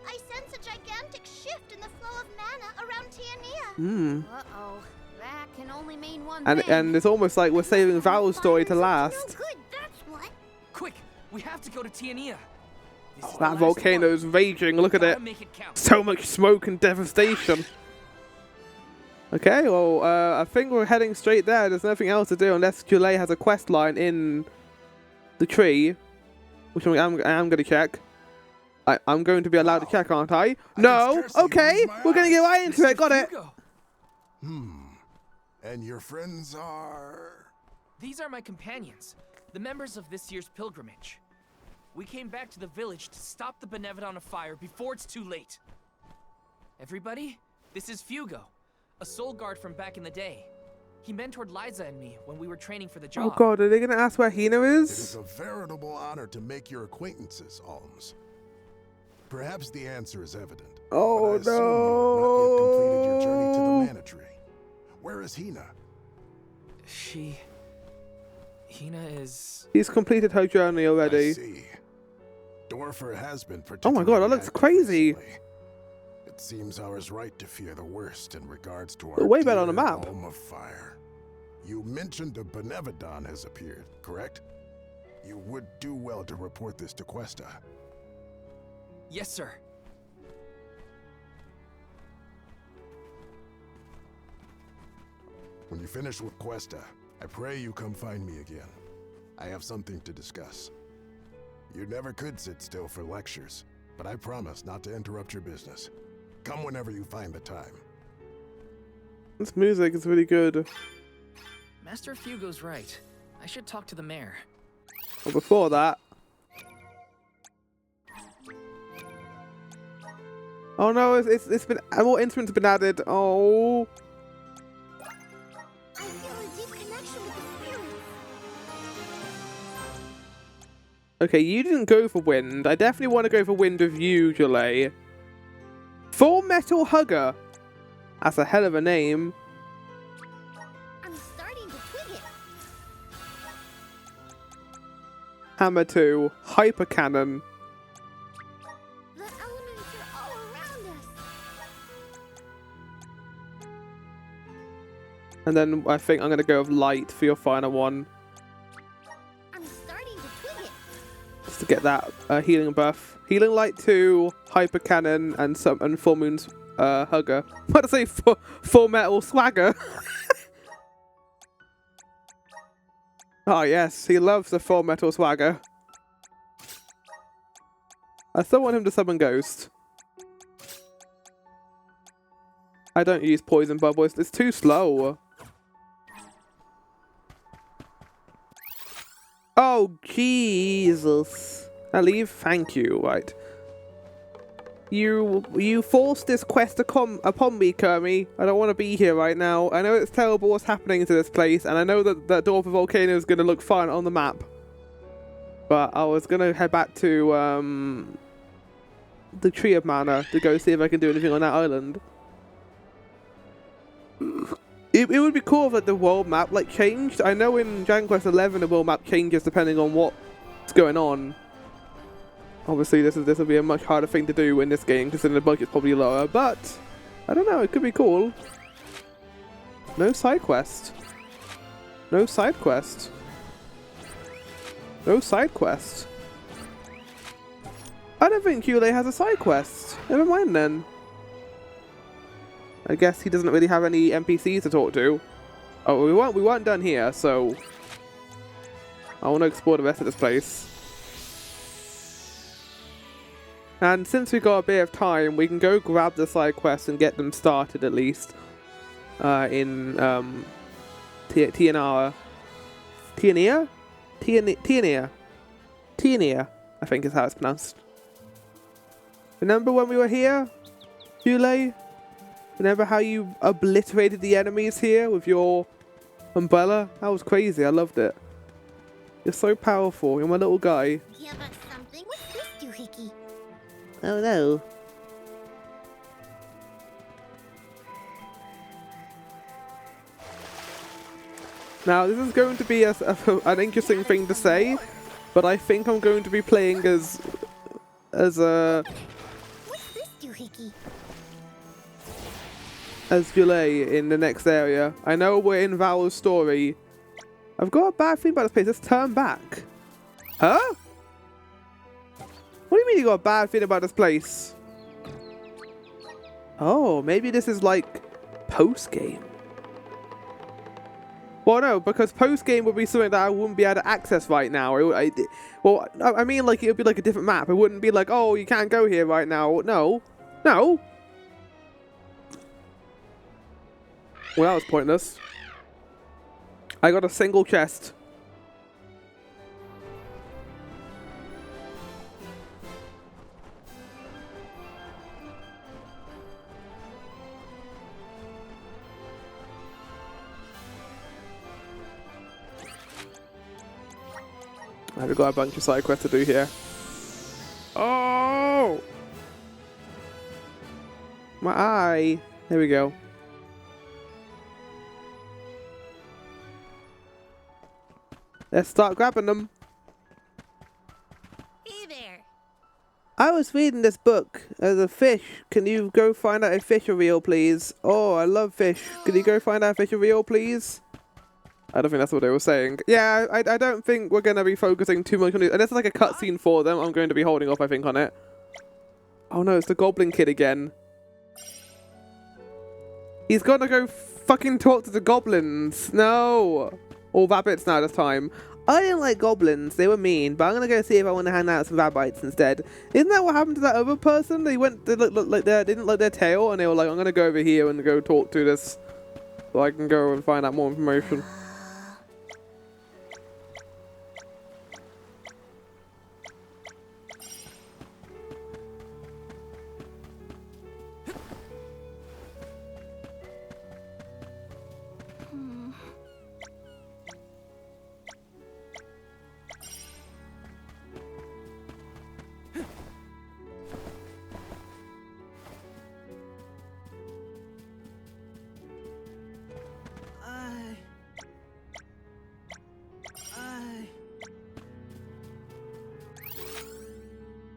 I sense a gigantic shift in the flow of mana around Tiania.
Uh-oh. That can only mean one
And
thing.
it's almost like we're saving Val's story to last.
No good, that's
We have to go to Tiania. This is the
That
last
volcano's
one.
raging. Look at
Gotta
it.
make it count.
So much smoke and devastation. Okay, well, I think we're heading straight there. There's nothing else to do unless Julie has a quest line in the tree, which I am going to check. I'm going to be allowed to check, aren't I? No? Okay, we're going to get right into it. Got it.
Hugo.
And your friends are...
These are my companions, the members of this year's pilgrimage. We came back to the village to stop the Benevodon afire before it's too late. Everybody, this is Fugo, a soul guard from back in the day. He mentored Liza and me when we were training for the job.
Oh god, are they going to ask where Hina
It
is?
is a veritable honor to make your acquaintances, Alms. Perhaps the answer is evident.
Oh
but I assume you have not yet completed your journey to the
no.
Manatry. Where is Hina?
Hina is...
He's completed her journey
I
already.
see. Dorfer has been
Oh my god, that looks
active
crazy.
recently. It seems I was right to fear the worst in regards to
But
our
way better on the
dear
map.
home of fire. You mentioned a Benevodon has appeared, correct? You would do well to report this to Questa.
Yes, sir.
When you finish with Questa, I pray you come find me again. I have something to discuss. You never could sit still for lectures, but I promise not to interrupt your business. Come whenever you find the time.
This music is really good.
Master Fugo's right. I should talk to the mayor.
But before that... Oh no, it's been... More instruments have been added. Oh...
I feel a deep connection with the spirits.
Okay, you didn't go for wind. I definitely want to go for wind with you, Julie. Full Metal Hugger. That's a hell of a name.
I'm starting to twig it.
Hammer 2. Hyper Cannon.
The elements are all around us.
And then I think I'm going to go with light for your final one.
I'm starting to twig it.
Just to get that healing buff. Healing Light 2, Hyper Cannon, and Full Moon's Hugger. What did I say? Full Metal Swagger. Oh yes, he loves the Full Metal Swagger. I still want him to summon Ghost. I don't use Poison Bubbles, it's too slow. Oh, Jesus. I leave? Thank you. Right. You forced this quest upon me, Kermie. I don't want to be here right now. I know it's terrible what's happening to this place, and I know that that Dorfer Volcano is going to look fun on the map. But I was going to head back to the Tree of Mana to go see if I can do anything on that island. It would be cool if like the world map like changed. I know in Dragon Quest XI the world map changes depending on what's going on. Obviously this will be a much harder thing to do in this game considering the budget's probably lower, but I don't know, it could be cool. No side quest. No side quest. No side quest. I don't think Julie has a side quest. Never mind then. I guess he doesn't really have any NPCs to talk to. Oh, we weren't done here, so I want to explore the rest of this place. And since we got a bit of time, we can go grab the side quests and get them started at least. In Tiania, I think is how it's pronounced. Remember when we were here, Julie? Remember how you obliterated the enemies here with your umbrella? That was crazy. I loved it. You're so powerful. You're my little guy.
Give us something. What's this doohickey?
Oh no. Now this is going to be an interesting thing to say, but I think I'm going to be playing as a
What's this doohickey?
as Julie in the next area. I know we're in Val's story. I've got a bad thing about this place. Let's turn back. Huh? mean you got a bad feeling about this place? Oh, maybe this is like post-game. Well, no, because post-game would be something that I wouldn't be able to access right now. I mean, like, it would be like a different map. It wouldn't be like, oh, you can't go here right now. No. No. Well, that was pointless. I got a single chest. I've got a bunch of side quests to do here. Oh! My eye. There we go. Let's start grabbing them.
Hey there.
I was reading this book. There's a fish. Can you go find out if fish are real, please? Oh, I love fish. Can you go find out if fish are real, please? I don't think that's what they were saying. Yeah, I don't think we're going to be focusing too much on it. Unless it's like a cutscene for them, I'm going to be holding off, I think, on it. Oh no, it's the Goblin Kid again. He's got to go fucking talk to the goblins. No. Or rabbits now this time. I didn't like goblins. They were mean. But I'm going to go see if I want to hang out with some rabbits instead. Isn't that what happened to that other person? They went, they looked like they didn't like their tail. And they were like, I'm going to go over here and go talk to this. So I can go and find out more information.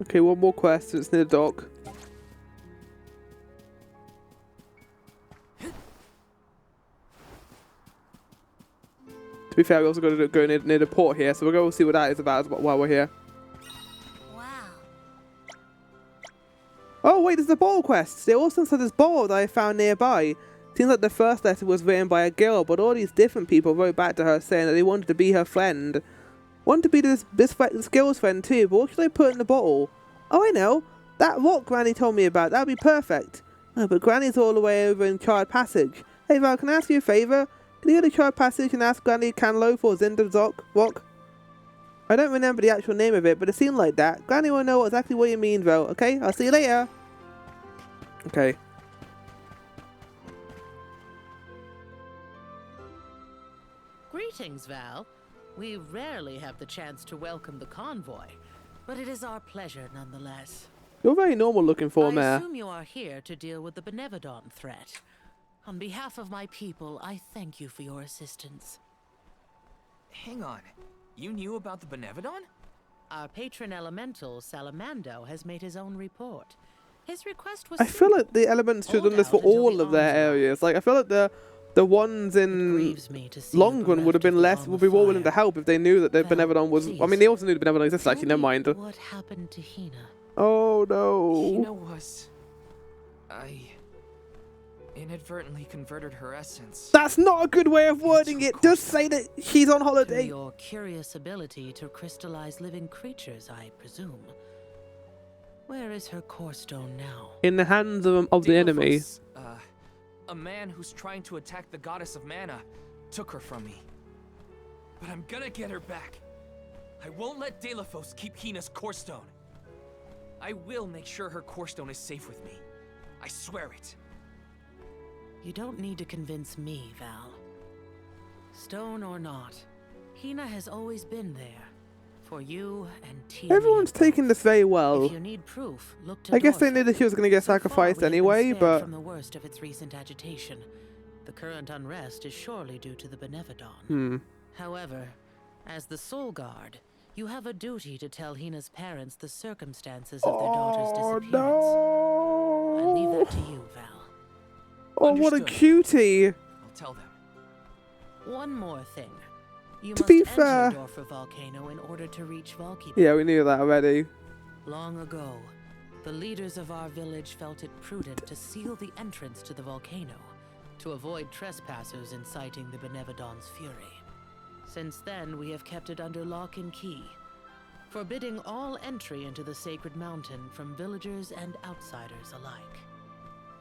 Okay, one more quest. It's near the dock. To be fair, we also got to go near the port here, so we'll go see what that is about while we're here.
Wow.
Oh wait, there's the bottle quest. They also said this bottle that I found nearby. Seems like the first letter was written by a girl, but all these different people wrote back to her saying that they wanted to be her friend. Wanted to be this girl's friend too, but what should I put in the bottle? Oh, I know. That rock Granny told me about. That'd be perfect. Oh, but Granny's all the way over in Charred Passage. Hey Val, can I ask you a favour? Can you go to Charred Passage and ask Granny Canlo for Zinda's rock? I don't remember the actual name of it, but it seemed like that. Granny will know exactly what you mean, Val. Okay, I'll see you later. Okay.
Greetings, Val. We rarely have the chance to welcome the convoy, but it is our pleasure nonetheless.
You're very normal looking for a
I
mare.
assume you are here to deal with the Benevodon threat. On behalf of my people, I thank you for your assistance.
Hang on. You knew about the Benevodon?
Our patron elemental, Salamando, has made his own report. His request was
I feel like the elements should have done this for all of their areas. Like, I feel like the ones in Longrun would have been would be more willing to help if they knew that the Benevodon was. I mean, they also knew the Benevodon existed. Actually, never mind.
What happened to Hina?
Oh no.
Hina was... I inadvertently converted her essence.
That's not a good way of wording it. Just say that she's on
To
holiday.
your curious ability to crystallize living creatures, I presume. Where is her core stone now?
In the hands of the enemy.
Deimos, a man who's trying to attack the goddess of mana took her from me. But I'm gonna get her back. I won't let Deimos keep Hina's core stone. I will make sure her core stone is safe with me. I swear it.
You don't need to convince me, Val. Stone or not, Hina has always been there. For you and Tia.
Everyone's taking this very well.
If you need proof, look to
I guess they
Dorfra.
knew that she was going to get
So far,
sacrificed
we have been
anyway,
spared
but
from the worst of its recent agitation. The current unrest is surely due to the Benevodon. However, as the Soul Guard, you have a duty to tell Hina's parents the circumstances of their daughter's disappearance. I leave that to you, Val.
Oh, what a
Understood.
cutie!
I'll tell them.
One more thing. You
To
must
be
enter
fair-
Dorfra Volcano in order to reach Valkyrie.
Yeah, we knew that already.
Long ago, the leaders of our village felt it prudent to seal the entrance to the volcano to avoid trespassers inciting the Benevodon's fury. Since then, we have kept it under lock and key, forbidding all entry into the sacred mountain from villagers and outsiders alike.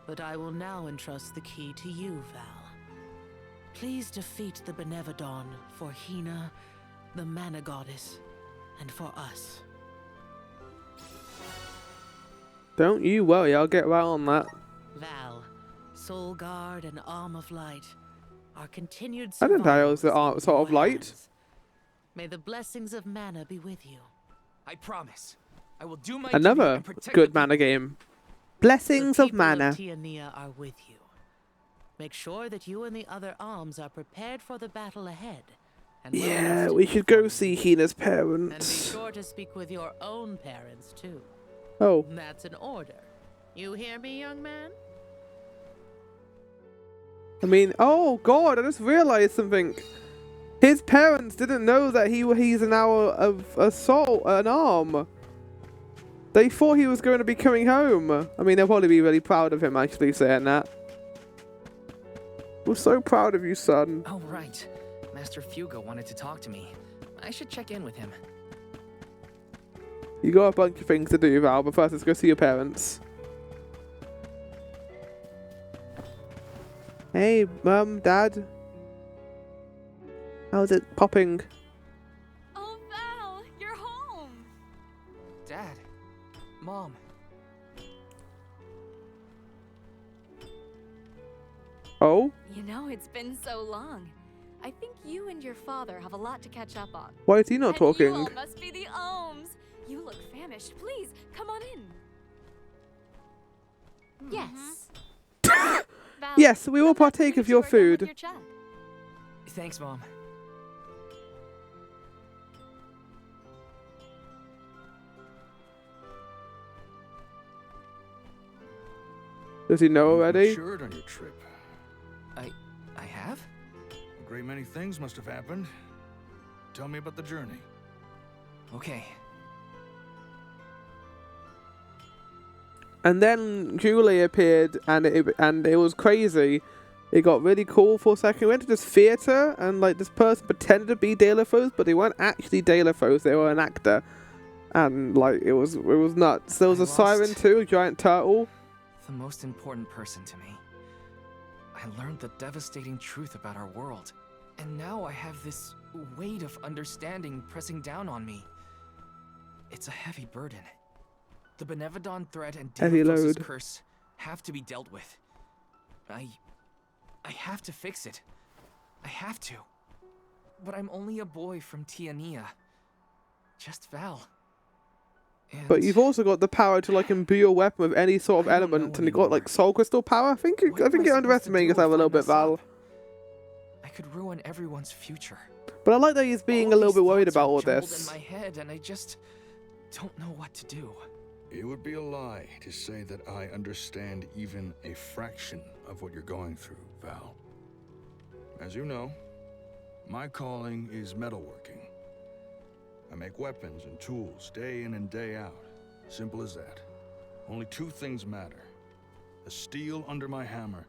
But I will now entrust the key to you, Val. Please defeat the Benevodon for Hina, the Mana Goddess, and for us.
Don't you worry, I'll get right on that.
Val, Soul Guard and Arm of Light, our continued
I didn't know it was the
survival is in
sort of
your
light.
hands. May the blessings of mana be with you.
I promise. I will do my duty
Another
and protect
good
the
mana
people.
game. Blessings
The
of
people
mana.
Tiania are with you. Make sure that you and the other arms are prepared for the battle ahead. And well
Yeah,
rested
we should go
before
see
you.
Hina's
And be
parents.
sure to speak with your own parents, too.
Oh,
That's an order. You hear me, young man?
I mean, oh god, I just realized something. His parents didn't know that he's an hour of a soul, an arm. They thought he was going to be coming home. I mean, they'll probably be really proud of him actually saying that. We're so proud of you, son.
Oh, right. Master Fugo wanted to talk to me. I should check in with him.
You got a bunch of things to do, Val, but first let's go see your parents. Hey, Mum, Dad. How's it popping?
Oh, Val, you're home.
Dad. Mom.
Oh?
You know, it's been so long. I think you and your father have a lot to catch up on.
Why is he not
And
talking?
you all must be the Ohms. You look famished. Please, come on in. Yes. Val,
Yes, we will
come back
partake
when
of your
you are done with
food.
your chat.
Thanks, Mom.
Does he know already?
Matured on your trip.
I have?
A great many things must have happened. Tell me about the journey.
Okay.
And then Julie appeared, and it was crazy. It got really cool for a second. We went to this theater, and like this person pretended to be Delafoes, but they weren't actually Delafoes. They were an actor, and like it was nuts. There was
I
a siren
lost
too, a giant turtle.
the most important person to me. I learned the devastating truth about our world. And now I have this weight of understanding pressing down on me. It's a heavy burden. The Benevodon threat and
Heavy
Delafoes'
load.
curse have to be dealt with. I have to fix it. I have to. But I'm only a boy from Tiania. Just Val. And
But you've also got the power to like imbue your weapon with any sort of
I don't know
element, and you got like
anymore.
soul crystal power. I think
What am I
you're
supposed to
underestimating
do
yourself a
if I
little bit,
mess
Val.
up? I could ruin everyone's future.
But I like that he's being
All
a little
these
bit worried
thoughts are
about all
jumbled
this.
in my head, and I just don't know what to do.
It would be a lie to say that I understand even a fraction of what you're going through, Val. As you know, my calling is metalworking. I make weapons and tools day in and day out. Simple as that. Only two things matter: the steel under my hammer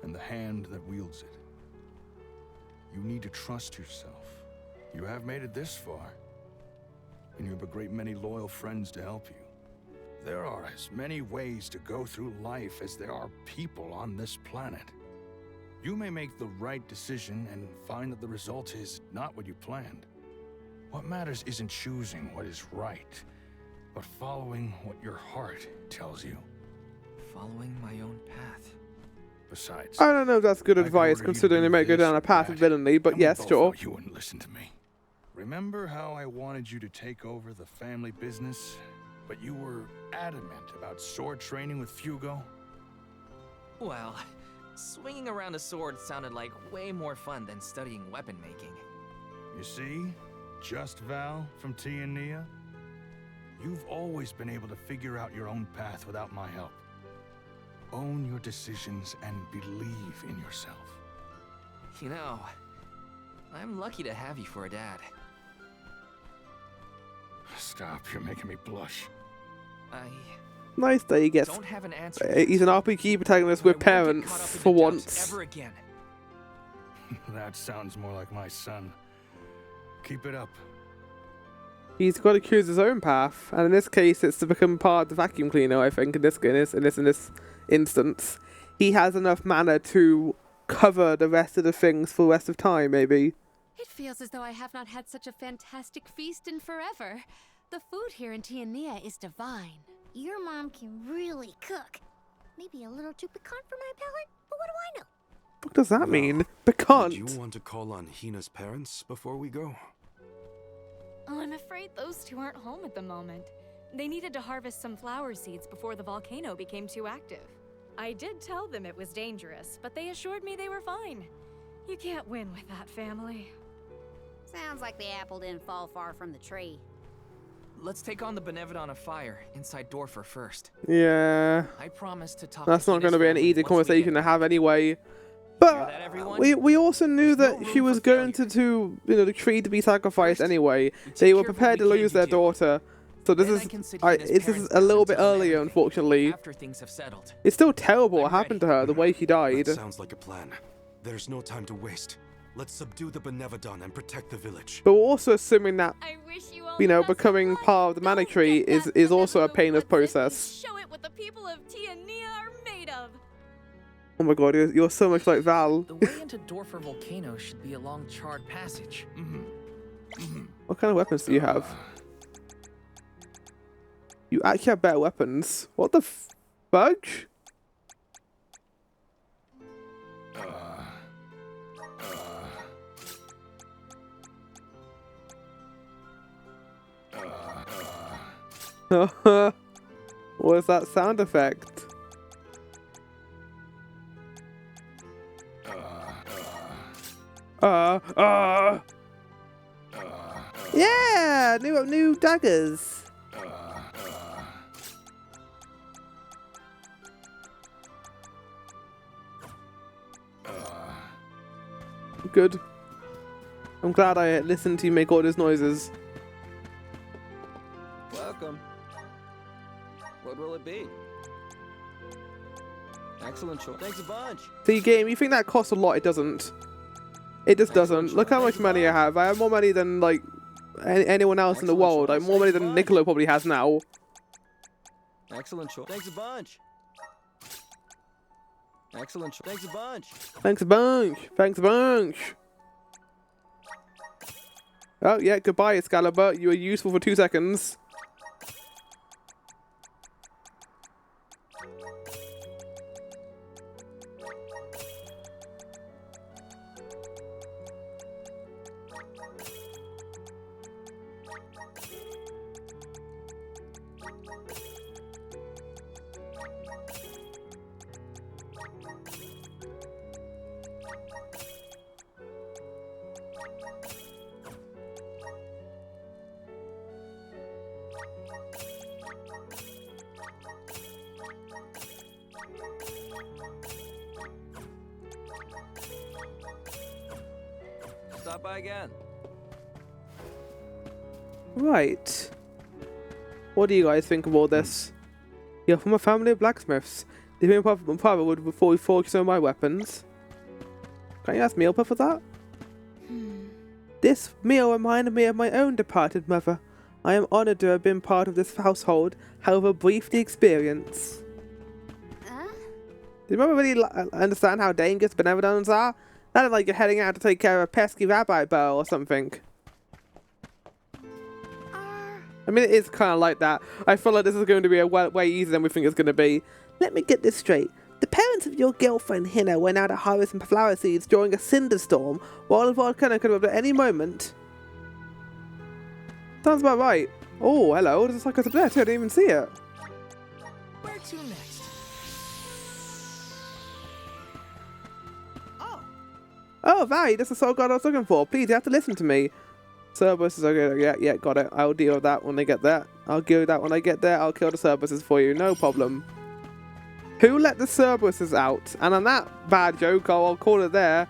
and the hand that wields it. You need to trust yourself. You have made it this far, and you have a great many loyal friends to help you. There are as many ways to go through life as there are people on this planet. You may make the right decision and find that the result is not what you planned. What matters isn't choosing what is right, but following what your heart tells you.
Following my own path.
Besides,
I don't know if that's good
I could
advice,
order you to
considering they
do
might go
this
down
or
a path of
that,
villainy, but
and we
yes,
both
sure.
know you wouldn't listen to me. Remember how I wanted you to take over the family business, but you were adamant about sword training with Fugo?
Well, swinging around a sword sounded like way more fun than studying weapon making.
You see? Just Val from Tiania? You've always been able to figure out your own path without my help. Own your decisions and believe in yourself.
You know, I'm lucky to have you for a dad.
Stop, you're making me blush.
Nice that he gets.
don't have an answer.
He's an RPG protagonist with
but I won't get
parents
caught up in
for
the doubts
once.
Ever again.
That sounds more like my son. Keep it up.
He's got to choose his own path, and in this case, it's to become part of the vacuum cleaner. I think in this instance, he has enough mana to cover the rest of the things for the rest of time. Maybe.
It feels as though I have not had such a fantastic feast in forever. The food here in Tiania is divine.
Your mom can really cook. Maybe a little too piquant for my palate, but what do I know?
What does that mean?
Do
Piquant.
you want to call on Hina's parents before we go?
Oh, I'm afraid those two aren't home at the moment. They needed to harvest some flower seeds before the volcano became too active. I did tell them it was dangerous, but they assured me they were fine. You can't win with that family.
Sounds like the apple didn't fall far from the tree.
Let's take on the Benevodon of Fire inside Dorfer first.
Yeah.
I promise to talk.
That's
to
not going to
Hina's
be an
family
easy
once we
conversation
get
to have anyway. But
that, everyone?
we also knew
There's
that
no
she
room
was
for
going
failure.
to the tree to be sacrificed
First,
anyway.
we take
They were
care of
prepared to
what we
lose
can
their
do.
daughter. So this
Then I
is
can sit
I,
Hina's
this
parents
is a
down
little bit
until
earlier,
Saturday,
unfortunately.
After things have settled.
It's still terrible what
I'm
happened to
ready.
her, the way she died.
That sounds like a plan. There's no time to waste. Let's subdue the Benevodon and protect the village.
But we're also assuming that
I wish you all
you know
the best of
becoming
luck.
part of the mana
Go
tree
get
is
that
also a
Benevolent
painless
Woods and
process.
Show it what the people of Tiania are made of.
Oh my god, you're so much like Val.
The way into Dorfer Volcano should be along charred passage.
What kind of weapons do you have? You actually have better weapons. What the fudge? What was that sound effect? Yeah, new daggers. Good. I'm glad I listened to you make all those noises.
Welcome. What will it be? Excellent choice. Thanks a bunch.
See, game, you think that costs a lot? It doesn't. It just doesn't. Look how much money I have. I have more money than, like, anyone else in the world. I have more money than Niccolo probably has now.
Excellent choice. Thanks a bunch. Excellent choice. Thanks a bunch.
Thanks a bunch. Thanks a bunch. Oh, yeah, goodbye, Excalibur. You were useful for 2 seconds.
Stop by again.
Right. What do you guys think of all this? You're from a family of blacksmiths. Do you think my father would before we forge some of my weapons? Can you ask Mealpa for that? This meal reminded me of my own departed mother. I am honored to have been part of this household, however brief the experience. Do you remember really understand how dangerous Benevodons are? That is like you're heading out to take care of a pesky rabbi bear or something. I mean, it is kind of like that. I feel like this is going to be a way easier than we think it's going to be. Let me get this straight. The parents of your girlfriend Hina went out to harvest some flower seeds during a cinder storm, while the volcano could have at any moment. Sounds about right. Oh, hello. There's like a there too. I didn't even see it.
Where to next?
Oh, Vari, that's the soul god I was looking for. Please, you have to listen to me. Cerberus is okay. Yeah, got it. I'll deal with that when I get there. I'll deal that when I get there. I'll kill the Cerberuses for you. No problem. Who let the Cerberuses out? And on that bad joke, I'll call it there.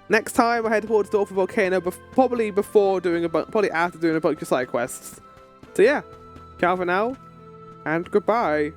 Next time I head towards Dorfer Volcano, probably before doing probably after doing a bunch of side quests. So yeah, ciao for now. And goodbye.